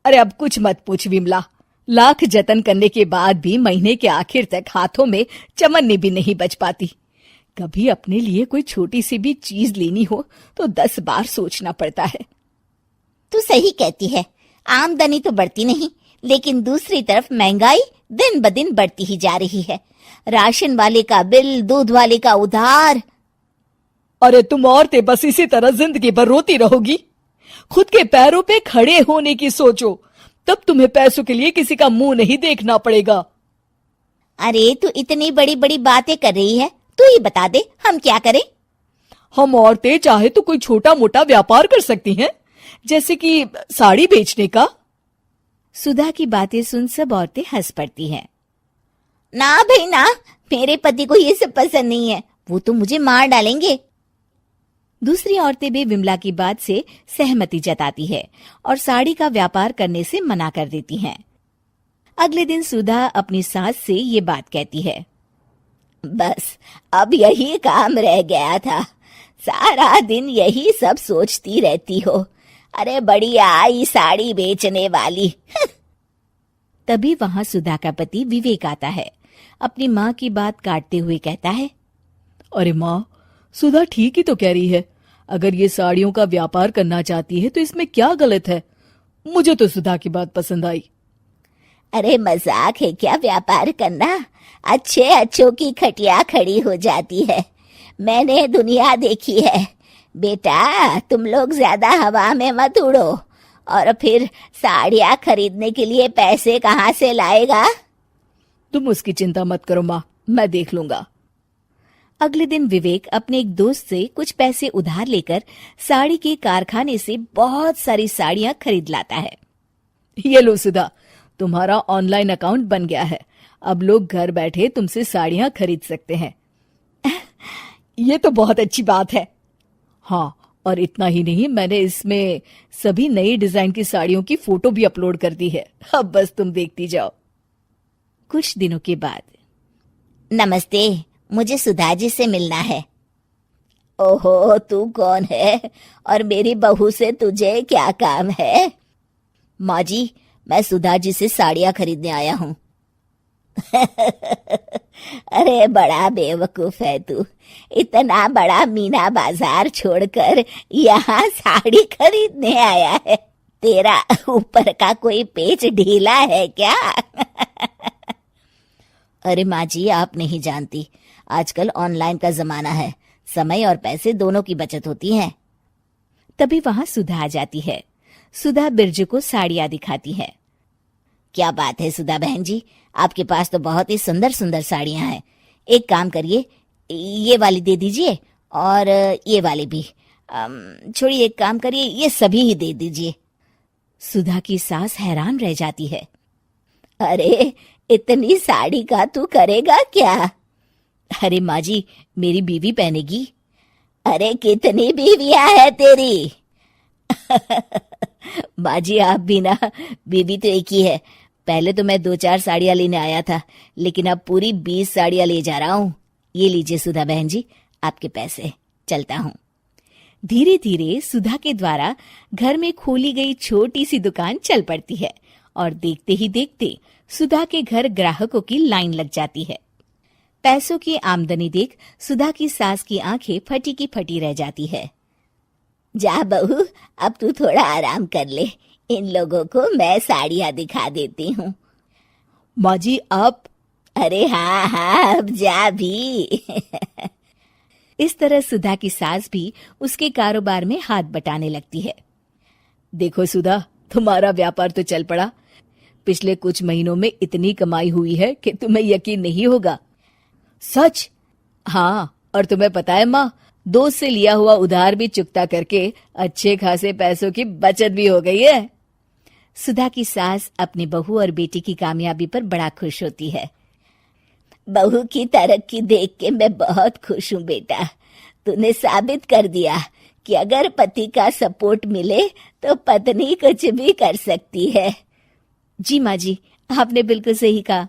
अरे अब कुछ मत पूछ विमला, लाख जतन करने के बाद भी महीने के आखिर तक हाथों में चमन्नी भी नहीं बच पाती। कभी अपने लिए कोई छोटी सी भी चीज लेनी हो तो 10 बार सोचना पड़ता है। तू सही कहती है, आमदनी तो बढ़ती नहीं, लेकिन दूसरी तरफ महंगाई दिन ब दिन बढ़ती ही जा रही है। राशन वाले का बिल, दूध वाले का उधार। अरे तुम औरतें बस इसी तरह जिंदगी भर रोती रहोगी। खुद के पैरों पे खड़े होने की सोचो, तब तुम्हें पैसों के लिए किसी का मुंह नहीं देखना पड़ेगा। अरे तू इतनी बड़ी बड़ी बातें कर रही है, तू ही बता दे हम क्या करें। हम औरतें चाहे तो कोई छोटा मोटा व्यापार कर सकती हैं, जैसे कि साड़ी बेचने का। सुधा की बातें सुन सब औरतें हंस पड़ती हैं। ना भाई ना, मेरे पति को ये सब पसंद नहीं है, वो तो मुझे मार डालेंगे। दूसरी औरतें भी विमला की बात से सहमति जताती है और साड़ी का व्यापार करने से मना कर देती हैं। अगले दिन सुधा अपनी सास से ये बात कहती है। बस अब यही काम रह गया था, सारा दिन यही सब सोचती रहती हो। अरे बढ़िया आई साड़ी बेचने वाली। तभी वहां सुधा का पति विवेक आता है। अपनी माँ की बात काटते हुए कहता है, अरे माँ, सुधा ठीक ही तो कह रही है। अगर ये साड़ियों का व्यापार करना चाहती है तो इसमें क्या गलत है। मुझे तो सुधा की बात पसंद आई। अरे मजाक है क्या व्यापार करना? अच्छे अच्छों की खटिया खड़ी हो जाती है। मैंने दुनिया देखी है। बेटा तुम लोग ज्यादा हवा में मत उड़ो, और फिर साड़ियाँ खरीदने के लिए पैसे कहाँ से लाएगा? तुम उसकी चिंता मत करो माँ, मैं देख लूंगा। अगले दिन विवेक अपने एक दोस्त से कुछ पैसे उधार लेकर साड़ी के कारखाने से बहुत सारी साड़ियां खरीद लाता है। ये लो सुधा, तुम्हारा ऑनलाइन अकाउंट बन गया है। अब लोग घर बैठे तुमसे साड़ियां खरीद सकते हैं। ये तो बहुत अच्छी बात है। हाँ, और इतना ही नहीं, मैंने इसमें सभी नई डिजाइन की साड़ियों की फोटो भी अपलोड कर दी है। अब बस तुम देखती जाओ। कुछ दिनों के बाद। नमस्ते, मुझे सुधा जी से मिलना है। ओहो, तू कौन है और मेरी बहू से तुझे क्या काम है? माँ जी, मैं सुधा जी से साड़ियाँ खरीदने आया हूँ। अरे बड़ा बेवकूफ है तू, इतना बड़ा मीना बाजार छोड़कर यहाँ साड़ी खरीदने आया है। तेरा ऊपर का कोई पेच ढीला है क्या? अरे माँ जी, आप नहीं जानती, आजकल ऑनलाइन का जमाना है, समय और पैसे दोनों की बचत होती है। तभी वहां सुधा आ जाती है। सुधा बिरजू को साड़ियां दिखाती है। क्या बात है सुधा बहन जी, आपके पास तो बहुत ही सुंदर सुंदर साड़ियां हैं। एक काम करिए, ये वाली दे दीजिए और ये वाली भी। छोड़िए, एक काम करिए, ये सभी ही दे दीजिए। सुधा की सास हैरान रह जाती है। अरे इतनी साड़ी का तू करेगा क्या? अरे माँ जी, मेरी बीवी पहनेगी। अरे कितनी बीवियां है तेरी? माँ जी, आप भी ना, बीवी तो एक ही है। पहले तो मैं 2-4 साड़ियां लेने आया था, लेकिन अब पूरी 20 साड़ियां ले जा रहा हूँ। ये लीजिए सुधा बहन जी, आपके पैसे, चलता हूँ। धीरे धीरे सुधा के द्वारा घर में खोली गई छोटी सी दुकान चल पड़ती है और देखते ही देखते सुधा के घर ग्राहकों की लाइन लग जाती है। पैसों की आमदनी देख सुधा की सास की आंखें फटी की फटी रह जाती है। जा बहू, अब तू थोड़ा आराम कर ले, इन लोगों को मैं साड़ियाँ दिखा देती हूँ। माँ जी आप? अरे हाँ हाँ, अब जा भी। इस तरह सुधा की सास भी उसके कारोबार में हाथ बटाने लगती है। देखो सुधा, तुम्हारा व्यापार तो चल पड़ा। पिछले कुछ महीनों में इतनी कमाई हुई है कि तुम्हें यकीन नहीं होगा। सच? हाँ, और तुम्हें पता है माँ, दोस्त से लिया हुआ उधार भी चुकता करके अच्छे खासे पैसों की बचत भी हो गई है। सुधा की सास अपनी बहू और बेटी की कामयाबी पर बड़ा खुश होती है। बहू की तरक्की देख के मैं बहुत खुश हूँ बेटा। तूने साबित कर दिया कि अगर पति का सपोर्ट मिले तो पत्नी कुछ भी कर सकती है। जी माँ जी, आपने बिल्कुल सही कहा।